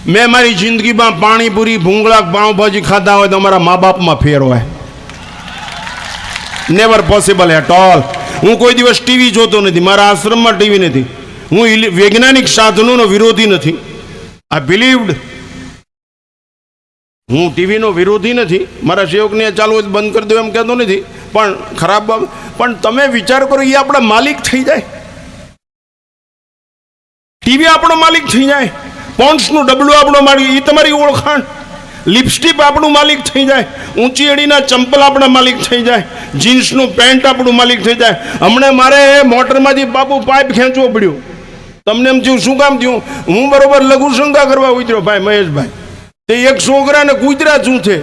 મેં મારી જિંદગીમાં પાણીપુરી ભૂંગળા પાઉંભાજી ખાધા હોય તો અમારા મા બાપમાં ફેર હોય. Never possible at all. હું કોઈ દિવસ ટીવી જોતો નથી, મારા આશ્રમમાં ટીવી નથી. હું વૈજ્ઞાનિક સાધનોનો વિરોધી નથી. આઈ બિલીવડ. હું ટીવીનો વિરોધી નથી. મારા સેવકને ચાલુ હોય બંધ કરી દો એમ કહેતો નથી, પણ ખરાબ બાબત. પણ તમે વિચાર કરો, એ આપણા માલિક થઈ જાય. ટીવી આપણો માલિક થઈ જાય, પોન્ડ્સનું ડબલું આપણો માલિક, એ તમારી ઓળખાણ. લિપસ્ટિક આપણું માલિક થઈ જાય, ઊંચી અડીના ચંપલ આપણા માલિક થઈ જાય, જીન્સનું પેન્ટ આપણું માલિક થઈ જાય. હમણાં મારે મોટરમાંથી બાપુ પાઇપ ખેંચવો પડ્યો. તમને એમ થયું શું કામ થયું? હું બરોબર લઘુશંકા કરવા ઉતર્યો ભાઈ મહેશભાઈ, તે એક છોકરાને કૂતરા શું છે,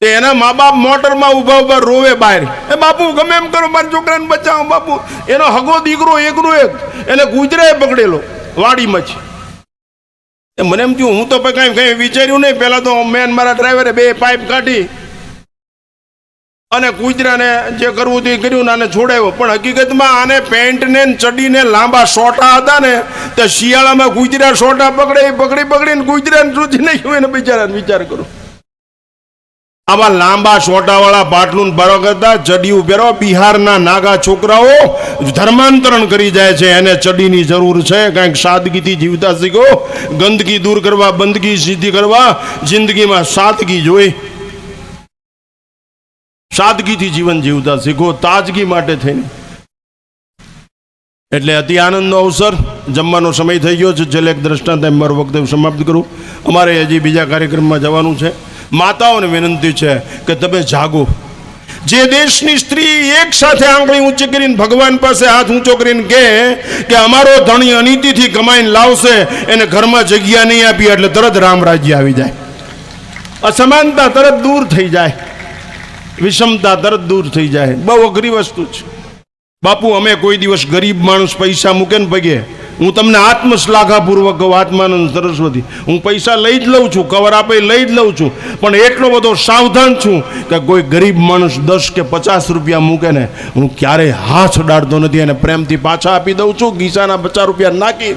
તે એના મા બાપ મોટરમાં ઊભા ઊભા રોવે બહાર. એ બાપુ ગમે એમ કરો, મારા છોકરાને બચાવો બાપુ. એનો હગો દીકરો એકનો એક, એને કૂતરાએ પકડેલો વાડીમાં છે. મને એમ થયું, હું તો કઈ વિચાર્યું નહીં. પહેલા તો મેં મારા ડ્રાઈવરે બે પાઇપ કાઢી અને કૂતરાને જે કરવું તે કર્યું ને આને છોડાવ્યો. પણ હકીકતમાં આને પેન્ટ ને ચડીને લાંબા સોટા હતા ને, તે શિયાળામાં કૂતરા સોટા પકડીને કૂતરાને સુધી નહીં એને બિચારાને વિચાર કરો. આવા લાંબા સોટાવાળા પાટલું બરોબર હતા, ચડિયું પહેરો. બિહારના નાગા છોકરાઓ ધર્માંતરણ કરી જાય છે, એને ચડીની જરૂર છે. કંઈક સાદગીથી જીવતા શીખો. ગંદકી દૂર કરવા, બંદગી સીધી કરવા, જિંદગીમાં સાદગી જોઈ. સાદગીથી જીવન જીવતા શીખો, તાજગી માટે થઈને. એટલે અતિ આનંદનો અવસર. જમવાનો સમય થઈ ગયો છે. છેલ્લે એક દ્રષ્ટાંત મારું વક્તવ્ય સમાપ્ત કરું. અમારે હજી બીજા કાર્યક્રમમાં જવાનું છે. માતાઓને વિનંતી છે કે તમે જાગો. જે દેશની સ્ત્રી એક સાથે આંગળી ઊંચી કરીને ભગવાન પાસે હાથ ઊંચો કરીને કે અમારો ધણી અનીતિથી કમાઈને લાવશે, એને ઘરમાં જગ્યા નહીં આપી એટલે તરત રામ રાજ્ય આવી જાય. અસમાનતા તરત દૂર થઈ જાય, વિષમતા તરત દૂર થઈ જાય. બહુ અઘરી વસ્તુ છે બાપુ. અમે કોઈ દિવસ ગરીબ માણસ પૈસા મૂકે ને પગે, હું તમને આત્મશ્લાઘાપૂર્વક કહું, આત્માનંદ સરસ્વતી, હું પૈસા લઈ જ લઉં છું, કવર આપે લઈ જ લઉં છું, પણ એટલો બધો સાવધાન છું કે કોઈ ગરીબ માણસ 10 કે 50 રૂપિયા મૂકે ને, હું ક્યારેય હાથ અડાડતો નથી. એને પ્રેમથી પાછા આપી દઉં છું, ગીસાના 50 રૂપિયા નાખી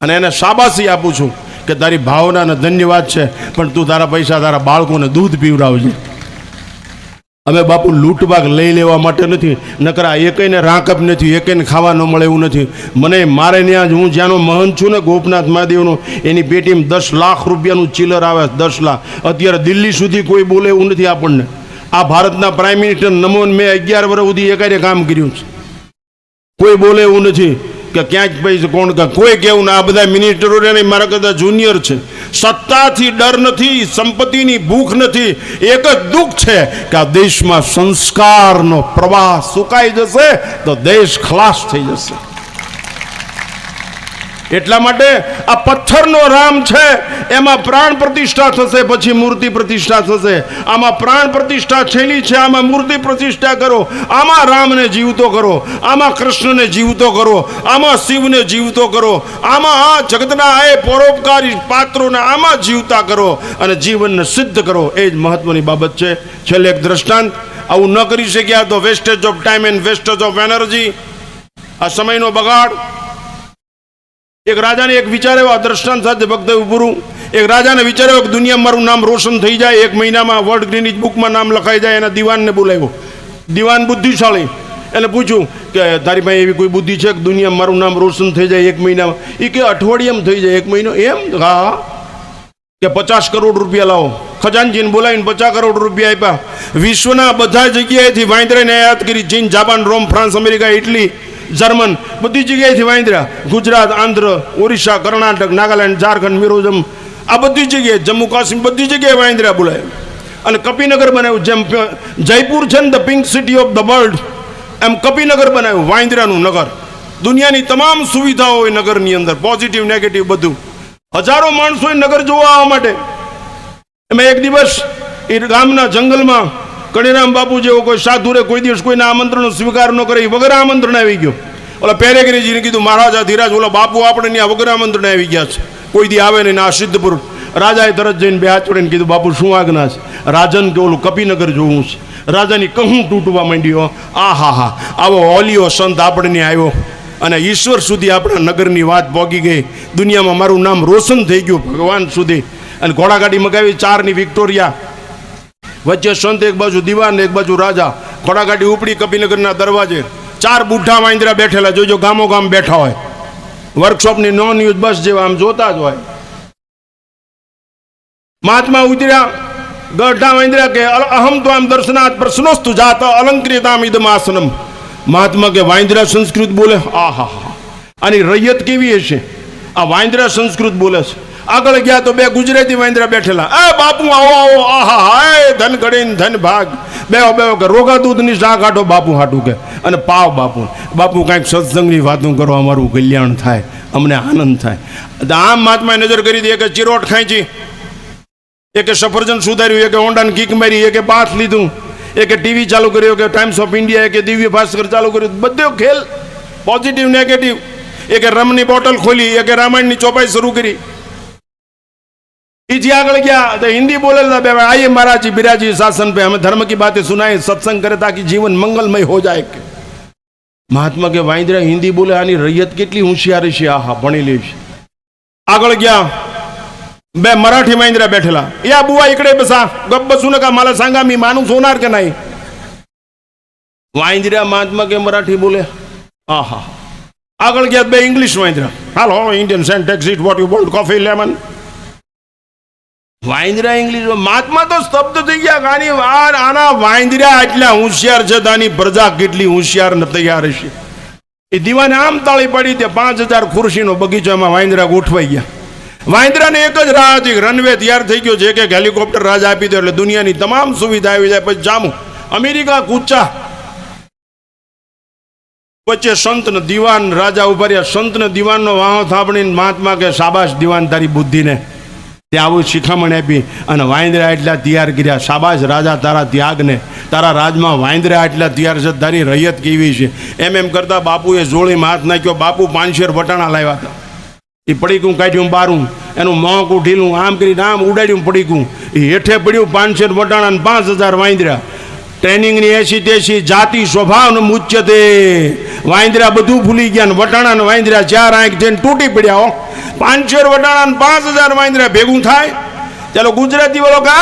અને એને શાબાશી આપું છું કે તારી ભાવનાને ધન્યવાદ છે, પણ તું તારા પૈસા તારા બાળકોને દૂધ પીવડાવજે. અમે બાપુ લૂંટભાગ લઈ લેવા માટે નથી, નકરા એકઈને રાંકપ નથી, એકઈને ખાવા ન મળે એવું નથી. મને મારે ત્યાં હું જ્યાંનો મહંત છું ને, ગોપનાથ મહાદેવનો, એની પેટીમાં 10 લાખ રૂપિયાનું ચિલર આવે. 10 લાખ અત્યારે દિલ્હી સુધી કોઈ બોલે એવું નથી આપણને. આ ભારતના પ્રાઇમ મિનિસ્ટર નમોન મેં 11 વર્ષ સુધી એકારે કામ કર્યું છે. કોઈ બોલે એવું નથી કે ક્યાંક પૈસા કોણ કોઈ કેવું ને. આ બધા મિનિસ્ટરો મારા કરતાં જુનિયર છે. સત્તાથી ડર નથી, સંપત્તિની ભૂખ નથી, એક જ દુઃખ છે કે આ દેશમાં સંસ્કારનો પ્રવાહ સુકાઈ જશે તો દેશ ખલાસ થઈ જશે. એટલા માટે આ પથ્થરનો રામ છે, એમાં પ્રાણ પ્રતિષ્ઠા થશે, પછી મૂર્તિ પ્રતિષ્ઠા થશે. આમાં પ્રાણ પ્રતિષ્ઠા થયેલી છે, આમાં મૂર્તિ પ્રતિષ્ઠા કરો. આમાં રામને જીવતો કરો, આમાં કૃષ્ણને જીવતો કરો, આમાં શિવને જીવતો કરો, આમાં આ જગતના એ પરોપકારી પાત્રોને આમાં જીવતા કરો અને જીવનને સિદ્ધ કરો. એ જ મહત્વની બાબત છે. છેલ્લે એક દ્રષ્ટાંત. આવું ન કરી શક્યા તો wastage of time and wastage of energy, આ સમયનો બગાડ. એક રાજાને એક વિચાર એવો, દ્રષ્ટાંત સાથે વક્તવ્ય પૂરું. એક રાજાને વિચાર એવો કે દુનિયામાં મારું નામ રોશન થઈ જાય, 1 મહિનામાં વર્લ્ડ ગ્રીનિચ બુકમાં નામ લખાઈ જાય. એના દિવાનને બોલાવ્યો. દિવાન બુદ્ધિશાળી, એને પૂછ્યું કે તારી પાસે એવી કોઈ બુદ્ધિ છે કે દુનિયામાં મારું નામ રોશન થઈ જાય 1 મહિનામાં? એ કે અઠવાડિયામાં થઈ જાય. 1 મહિનો? એમ? હા. કે 50 કરોડ રૂપિયા લાવો. ખજાનજીને બોલાવીને 50 કરોડ રૂપિયા આપ્યા. વિશ્વના બધા જગ્યાએથી વાંદરાને આયાત કરી. ચીન, જાપાન, રોમ, ફ્રાન્સ, અમેરિકા, ઇટલી, જર્મન, બધી જગ્યાએથી વાંદરા. ગુજરાત, આંધ્ર, ઓરિસ્સા, કર્ણાટક, નાગાલેન્ડ, ઝારખંડ, મિઝોરમ, આ બધી જગ્યાએ, જમ્મુ કાશ્મીર, બધી જગ્યાએ વાંદરા બોલાય. અને કપિનગર બનાવ્યું. જેમ જયપુર છે ને the pink city of the world, એમ કપિનગર બનાવ્યું, વાંદરાનું નગર. દુનિયાની તમામ સુવિધાઓ હોય નગરની અંદર, પોઝિટિવ નેગેટિવ બધું. હજારો માણસો નગર જોવા આવવા માટે. એમાં એક દિવસ એ ગામના જંગલમાં કણીરામ બાપુ જેવો કોઈ સાધુ રે, કોઈ દિવસ કોઈના આમંત્રણનો સ્વીકાર ન કરે, વગર આમંત્રણ આવી ગયો. ઓલા પેરેગરીજીને કીધું, મહારાજા ધીરાજ, ઓલા બાપુ આપણે ત્યાં વગર આમંત્રણ આવી ગયા છે, કોઈ દી આવે નહીં. આ સિદ્ધ પુરુષ. રાજાએ તરત જઈને 2 હાથ જોડીને કીધું, બાપુ શું આજ્ઞા છે? રાજન કે ઓલું કપિનગર જોવું છે. રાજાની કહું તૂટવા માંડ્યો. આ હા હા, આવો ઓલિયો સંત આપણે ત્યાં આવ્યો અને ઈશ્વર સુધી આપણા નગરની વાત પહોંચી ગઈ, દુનિયામાં મારું નામ રોશન થઈ ગયું ભગવાન સુધી. અને ઘોડાગાડી મગાવી 4ની વિક્ટોરિયા, વચ્ચે સંત એક બાજુ દીવાન એક બાજુ રાજા. ઘોડાગાડી ઉપડી કપિનગરના દરવાજે, 4 બુઢા વાંદરા બેઠેલા, જોજો ગામો ગામ બેઠા હોય, વર્કશોપની નોન યુઝ બસ જેવા આમ જોતા જ હોય. મહાત્મા ઉતર્યા, ગઢા વાંદરા કે અહમ તો આમ દર્શનાથ પ્રશ્નોસ્તુ જાત અલંકૃતામ ઇદમાસનમ. મહાત્મા કે વાંદરા સંસ્કૃત બોલે, આહા આની રૈયત કેવી હશે, આ વાંદરા સંસ્કૃત બોલે છે. આગળ ગયા તો 2 ગુજરાતી વાંદરા બેઠેલા, એ બાપુ આવો આવો, આહા હાય ધન ગણીને ધન ભાગ, બેહો બેહો કે રોગા દૂધની શાક કાઢો બાપુ હાટું કે, અને પાવ બાપુ. બાપુ કાંઈક સત્સંગની વાતો કરો, અમારું કલ્યાણ થાય, અમને આનંદ થાય. આમ મહાત્માએ નજર કરી દી, કે ચિરોટ ખાંચી, એકે સફરજન સુધાર્યું, એકે હોન્ડાને કિક મારી, એકે બાથ લીધું, એકે ટીવી ચાલુ કર્યો, કે ટાઈમ્સ ઓફ ઇન્ડિયા, એકે દિવ્ય ભાસ્કર ચાલુ કર્યું, બધો ખેલ પોઝિટિવ નેગેટિવ. એકે રમની બોટલ ખોલી, એકે રામાયણની ચોપાઈ શરૂ કરી. जी आगे गया तो हिंदी बोले, आइए महाराज जी बिराजी शासन पे, हमें धर्म की बातें सुनाए, सत्संग करे ताकि जीवन मंगलमय हो जाए. महात्मा के वांदरा हिंदी बोले, आनी रैयत કેટલી હોશિયાર છે, આહા ભણેલી છે. આગળ ગયા 2 મરાઠી વાંદરા બેઠેલા, યા બુआ इकडे बसा, गप बसू नका, मला सांगा मी माणूस होणार का नाही. वांदरा महात्मा के मराठी बोले, आहा. આગળ ગયા 2 इंग्लिश वांदरा, hello Indian saint exit what you want coffee lemon. વાંદરા ઇંગ્લિશ. મહાત્મા તો સ્તબ્ધ થઈ ગયા, આની વાર આના વાંદરા આટલા હોશિયાર છે, આની પ્રજા કેટલી હોશિયાર ને તૈયાર હશે. એ દીવાને આમ તાળી પાડી દે, 5000 ખુરશીનો બગીચો, એમાં વાંદરા ગોઠવાઈ ગયા. વાંદરાને એક જ રાહ હતી, રનવે તૈયાર થઈ ગયો છે, કે હેલિકોપ્ટર રાજ આપી દે એટલે દુનિયાની તમામ સુવિધા આવી જાય, પછી જામું અમેરિકા કૂચા. વચ્ચે સંત ને દીવાન રાજા ઉભા રહ્યા. સંત ને દીવાનનો વાહો થાપડીને મહાત્મા કે શાબાશ દીવાન તારી બુદ્ધિને ત્યાં આવું શિખામણ આપી, અને વાંદરા એટલા તૈયાર કર્યા. શાબાશ રાજા તારા ત્યાગને, તારા રાજમાં વાંદરા એટલા તૈયાર છે, તારી રૈયત કેવી છે. એમ કરતા બાપુએ જોડીમાં હાથ નાખ્યો. બાપુ 5 વટાણા લાવ્યા હતા, એ પડીકું કાઢ્યું બારું, એનું મોંકું ઢીલું આમ કરીને આમ ઉડાડ્યું પડીકું, એ હેઠે પડ્યું 500 વટાણા ને 5000 વાંદરા. ટ્રેનિંગની 80 જાતિ સ્વભાવ મુચ્યતે. વાંદરા બધું ભૂલી ગયા ને વટાણા ને વાંદરા 4 આંખ જઈને તૂટી પડ્યા. હો 500 વટાણા ને 5000 વાંદરા ભેગું થાય. ચાલો ગુજરાતી વાળો કે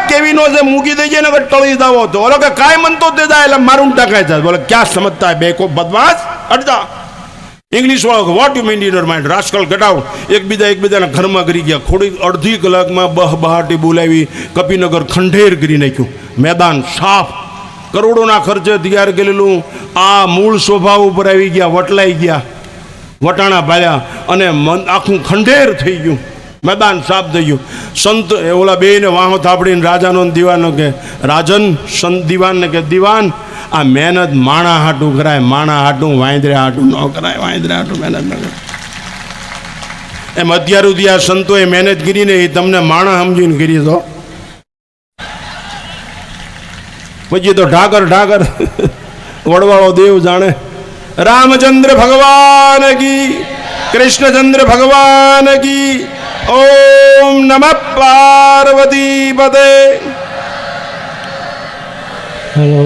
કેવી નો છે, મૂકી દેજે ને ટળી દાવો તો ઓલો કે કાંઈ મનતો તે જાય એટલે મારું ટકાય જાય. બોલે ક્યાં સમજતા બેકો બદમાશ અડતા. ઇંગ્લિશ વાળો what you mean in your mind, rascal get out. એકબીજાના ઘરમાં કરી ગયા. થોડી અડધી કલાકમાં બહાટી બોલાવી, કપિનગર ખંડેર કરી નાખ્યું, મેદાન સાફ. કરોડોના ખર્ચે તૈયાર કરેલું આ મૂળ સ્વભાવ ઉપર આવી ગયા, વટલાઈ ગયા, વટાણા ભાળ્યા, અને આખું ખંડેર થઈ ગયું, મેદાન સાફ થઈ ગયું. સંત ઓલા બેને વાહો થાપડીને રાજાનો દીવાનો કે રાજન, સંત દીવાનને કે દીવાન, આ મહેનત માણા હાટું કરાય, માણા હાટું, વાંદરા હાટું ન કરાય, વાંદરા હાટું મહેનત ન કરાય. એમ અત્યાર સુધી આ સંતોએ મહેનત કરીને એ તમને માણા સમજીને કરી દો. પછી તો ઢાકર વડવાળો દેવ જાણે. રામચંદ્ર ભગવાન કી, કૃષ્ણચંદ્ર ભગવાન કી. ઓમ નમઃ પાર્વતી પદે. હેલો.